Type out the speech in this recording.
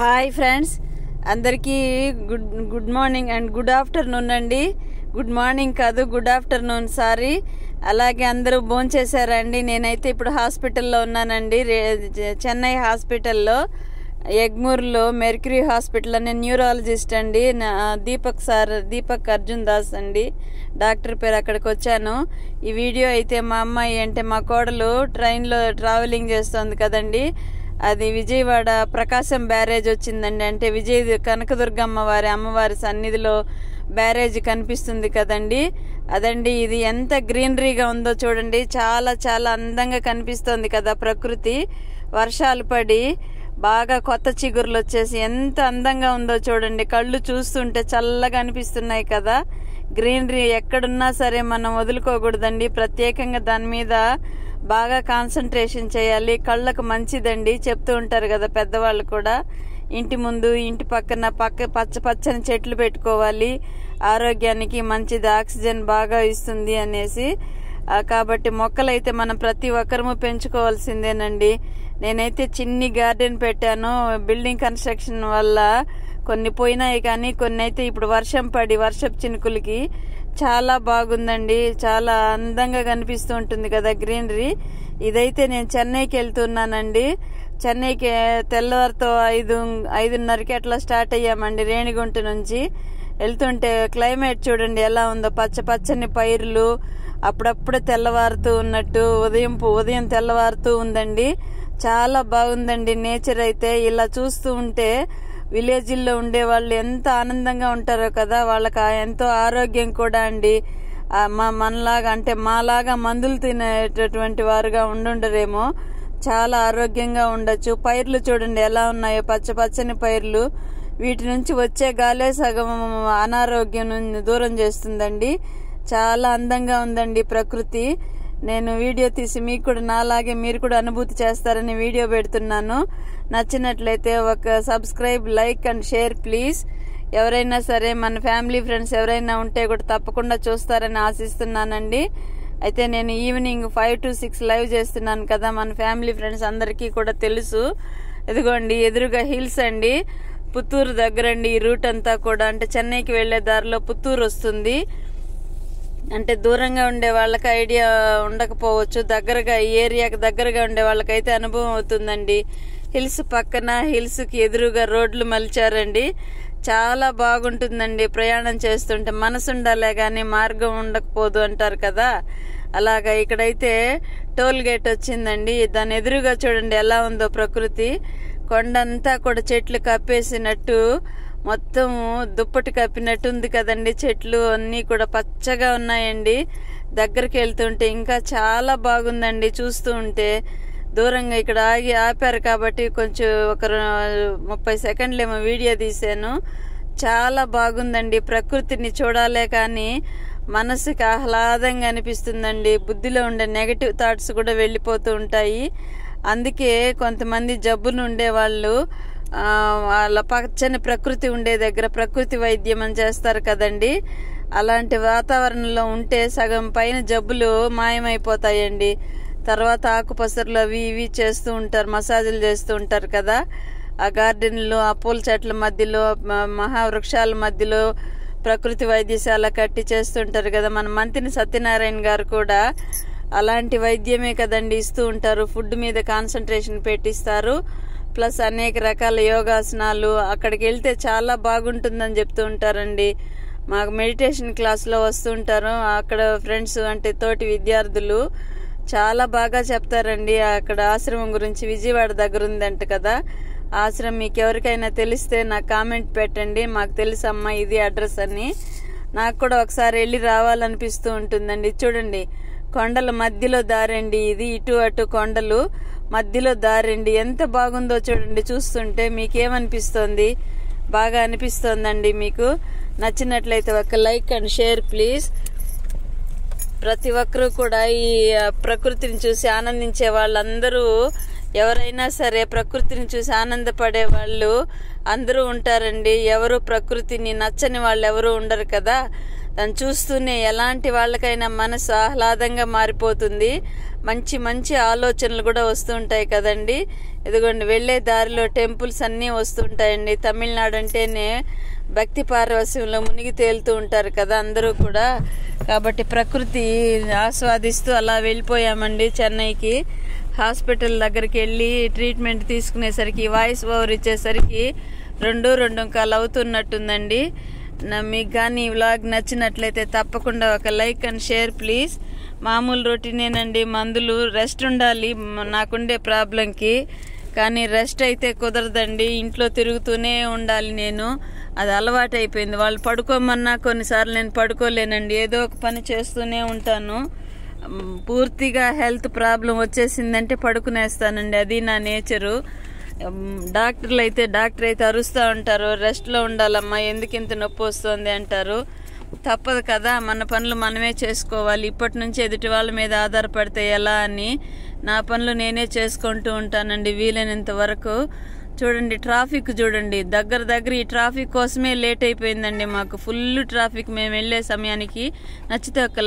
Hi friends, అందరికీ good morning and good afternoon అండి. Good morning కాదు, గుడ్ ఆఫ్టర్నూన్, సారీ. అలాగే అందరూ భోంచేశారండి. నేనైతే ఇప్పుడు హాస్పిటల్లో ఉన్నానండి, చెన్నై హాస్పిటల్లో, ఎగ్మూర్లో మెర్క్యూరీ హాస్పిటల్. నేను న్యూరాలజిస్ట్ అండి, దీపక్ అర్జున్ దాస్ అండి డాక్టర్ పేరు. అక్కడికి వచ్చాను. ఈ వీడియో అయితే మా అమ్మాయి అంటే మా కోడలు ట్రైన్లో ట్రావెలింగ్ చేస్తుంది కదండి, అది విజయవాడ ప్రకాశం బ్యారేజ్ వచ్చిందండి. అంటే కనకదుర్గమ్మ వారి అమ్మవారి సన్నిధిలో బ్యారేజ్ కనిపిస్తుంది కదండి, అదండి. ఇది ఎంత గ్రీనరీగా ఉందో చూడండి, చాలా చాలా అందంగా కనిపిస్తుంది కదా ప్రకృతి. వర్షాలు పడి బాగా కొత్త చిగురులు వచ్చేసి ఎంత అందంగా ఉందో చూడండి. కళ్ళు చూస్తుంటే చల్లగా అనిపిస్తున్నాయి కదా. గ్రీనరీ ఎక్కడున్నా సరే మనం వదులుకోకూడదండి, ప్రత్యేకంగా దాని మీద బాగా కాన్సన్ట్రేషన్ చేయాలి. కళ్ళకు మంచిదండి చెప్తూ ఉంటారు కదా పెద్దవాళ్ళు కూడా. ఇంటి ముందు ఇంటి పక్కన పచ్చని చెట్లు పెట్టుకోవాలి, ఆరోగ్యానికి మంచిది, ఆక్సిజన్ బాగా ఇస్తుంది అనేసి. కాబట్టి మొక్కలైతే మనం ప్రతి ఒక్కరము పెంచుకోవాల్సిందేనండి. నేనైతే చిన్ని గార్డెన్ పెట్టాను. బిల్డింగ్ కన్స్ట్రక్షన్ వల్ల కొన్ని పోయినాయి, కానీ కొన్ని అయితే ఇప్పుడు వర్షం పడి వర్షపు చినుకులకి చాలా బాగుందండి, చాలా అందంగా కనిపిస్తూ ఉంటుంది కదా గ్రీనరీ. ఇదైతే నేను చెన్నైకి వెళ్తున్నానండి. చెన్నైకి తెల్లవారితో 5:30కి అట్లా స్టార్ట్ అయ్యామండి రేణిగుంట నుంచి. వెళ్తుంటే క్లైమేట్ చూడండి ఎలా ఉందో, పచ్చని పైర్లు, అప్పుడప్పుడు తెల్లవారుతూ ఉన్నట్టు ఉదయం తెల్లవారుతూ ఉందండి. చాలా బాగుందండి నేచర్ అయితే. ఇలా చూస్తూ ఉంటే విలేజ్ల్లో ఉండే వాళ్ళు ఎంత ఆనందంగా ఉంటారో కదా, వాళ్ళకి ఎంతో ఆరోగ్యం కూడా అండి. మనలాగా అంటే మాలాగా మందులు తినేటటువంటి వారుగా ఉండుండరేమో, చాలా ఆరోగ్యంగా ఉండొచ్చు. పైర్లు చూడండి ఎలా ఉన్నాయో, పచ్చని పైర్లు. వీటి నుంచి వచ్చే గాలే సగం అనారోగ్యం దూరం చేస్తుందండి. చాలా అందంగా ఉందండి ప్రకృతి. నేను వీడియో తీసి మీకు కూడా నాలాగే మీరు కూడా అనుభూతి చేస్తారని వీడియో పెడుతున్నాను. నచ్చినట్లయితే ఒక subscribe, like and share please. ఎవరైనా సరే మన ఫ్యామిలీ ఫ్రెండ్స్ ఎవరైనా ఉంటే కూడా తప్పకుండా చూస్తారని ఆశిస్తున్నానండి. అయితే నేను ఈవినింగ్ 5 to 6 లైవ్ చేస్తున్నాను కదా, మన ఫ్యామిలీ ఫ్రెండ్స్ అందరికీ కూడా తెలుసు. ఇదిగోండి ఎదురుగా హిల్స్ అండి, పుత్తూరు దగ్గరండి. ఈ రూట్ అంతా కూడా అంటే చెన్నైకి వెళ్లే దారిలో పుత్తూరు వస్తుంది. అంటే దూరంగా ఉండే వాళ్ళకి ఐడియా ఉండకపోవచ్చు, దగ్గరగా ఈ ఏరియాకి దగ్గరగా ఉండే వాళ్ళకైతే అనుభవం అవుతుందండి. హిల్స్ పక్కన హిల్స్ కి ఎదురుగా రోడ్లు మలిచారండి. చాలా బాగుంటుందండి ప్రయాణం చేస్తుంటే. మనసు ఉండాలే గానీ మార్గం ఉండకపోదు అంటారు కదా, అలాగా ఇక్కడైతే టోల్ గేట్ వచ్చిందండి. దాని ఎదురుగా చూడండి ఎలా ఉందో ప్రకృతి. కొండంతా కూడా చెట్లు కప్పేసినట్టు, మొత్తం దుప్పటి కప్పినట్టు ఉంది కదండి. చెట్లు అన్నీ కూడా పచ్చగా ఉన్నాయండి. దగ్గరికి వెళ్తుంటే ఇంకా చాలా బాగుందండి చూస్తూ ఉంటే. దూరంగా ఇక్కడ ఆపారు కాబట్టి కొంచెం ఒక 30 సెకండ్లేమో వీడియో తీశాను. చాలా బాగుందండి. ప్రకృతిని చూడాలే కానీ మనసుకి ఆహ్లాదంగా అనిపిస్తుందండి. బుద్ధిలో ఉండే నెగటివ్ థాట్స్ కూడా వెళ్ళిపోతూ ఉంటాయి. అందుకే కొంతమంది జబ్బులు ఉండే వాళ్ళు వాళ్ళ పచ్చని ప్రకృతి ఉండే దగ్గర ప్రకృతి వైద్యం అని చేస్తారు కదండి. అలాంటి వాతావరణంలో ఉంటే సగం పైన జబ్బులు మాయమైపోతాయండి. తర్వాత ఆకుపసరులు అవి ఇవి చేస్తూ ఉంటారు, మసాజులు చేస్తూ ఉంటారు కదా. ఆ గార్డెన్లో, ఆ పూల చెట్ల మధ్యలో, మహావృక్షాల మధ్యలో ప్రకృతి వైద్యశాల కట్టి చేస్తుంటారు కదా. మన మంత్రి సత్యనారాయణ గారు కూడా అలాంటి వైద్యమే కదండి ఇస్తూ ఉంటారు. ఫుడ్ మీద కాన్సన్ట్రేషన్ పెట్టిస్తారు, ప్లస్ అనేక రకాల యోగాసనాలు. అక్కడికి వెళ్తే చాలా బాగుంటుందని చెప్తూ ఉంటారండి. మాకు మెడిటేషన్ క్లాస్లో వస్తుంటారు అక్కడ ఫ్రెండ్స్, అంటే తోటి విద్యార్థులు చాలా బాగా చెప్తారండి. అక్కడ ఆశ్రమం గురించి విజయవాడ దగ్గర ఉందంట కదా ఆశ్రమం. మీకు ఎవరికైనా తెలిస్తే నాకు కామెంట్ పెట్టండి, మాకు తెలుసమ్మా ఇది అడ్రస్ అని. నాకు కూడా ఒకసారి వెళ్ళి రావాలనిపిస్తూ ఉంటుందండి. చూడండి కొండల మధ్యలో దారండి ఇది, ఇటు అటు కొండలు మధ్యలో దారండి. ఎంత బాగుందో చూడండి చూస్తుంటే. మీకేమనిపిస్తోంది? బాగా అనిపిస్తోందండి మీకు? నచ్చినట్లయితే ఒక లైక్ అండ్ షేర్ ప్లీజ్. ప్రతి ఒక్కరూ కూడా ఈ ప్రకృతిని చూసి ఆనందించే వాళ్ళందరూ, ఎవరైనా సరే ప్రకృతిని చూసి ఆనందపడే వాళ్ళు అందరూ ఉంటారండి. ఎవరు ప్రకృతిని నచ్చని వాళ్ళు ఎవరు ఉండరు కదా. దాన్ని చూస్తూనే ఎలాంటి వాళ్ళకైనా మనసు ఆహ్లాదంగా మారిపోతుంది. మంచి మంచి ఆలోచనలు కూడా వస్తుంటాయి కదండి. ఇదిగోండి వెళ్ళే దారిలో టెంపుల్స్ అన్నీ వస్తుంటాయండి. తమిళనాడు అంటేనే భక్తి పారవస్యంలో మునిగి తేలుతూ ఉంటారు కదా అందరూ కూడా. కాబట్టి ప్రకృతి ఆస్వాదిస్తూ అలా వెళ్ళిపోయామండి చెన్నైకి. హాస్పిటల్ దగ్గరికి వెళ్ళి ట్రీట్మెంట్ తీసుకునేసరికి వాయిస్ ఓవర్ ఇచ్చేసరికి 2:02 అవుతున్నట్టుందండి. మీకు కానీ ఈ వ్లాగ్ నచ్చినట్లయితే తప్పకుండా ఒక లైక్ అండ్ షేర్ ప్లీజ్. మామూలు రొటీనేనండి, మందులు, రెస్ట్ ఉండాలి నాకుండే ప్రాబ్లంకి. కానీ రెస్ట్ అయితే కుదరదండి, ఇంట్లో తిరుగుతూనే ఉండాలి నేను. అది అలవాటు అయిపోయింది. వాళ్ళు పడుకోమన్నా కొన్నిసార్లు నేను పడుకోలేనండి, ఏదో ఒక పని చేస్తూనే ఉంటాను. పూర్తిగా హెల్త్ ప్రాబ్లం వచ్చేసిందంటే పడుకునేస్తానండి, అది నా నేచరు. డాక్టర్ అయితే అరుస్తూ ఉంటారు, రెస్ట్లో ఉండాలమ్మా, ఎందుకు ఇంత నొప్పి వస్తుంది అంటారు. తప్పదు కదా, మన పనులు మనమే చేసుకోవాలి. ఇప్పటి నుంచి ఎదుటి వాళ్ళ మీద ఆధారపడితే ఎలా అని నా పనులు నేనే చేసుకుంటూ ఉంటానండి వీలైనంత వరకు. చూడండి ట్రాఫిక్ చూడండి, దగ్గర ఈ ట్రాఫిక్ కోసమే లేట్ అయిపోయిందండి మాకు. ఫుల్ ట్రాఫిక్ మేము వెళ్ళే సమయానికి. నచ్చితే ఒక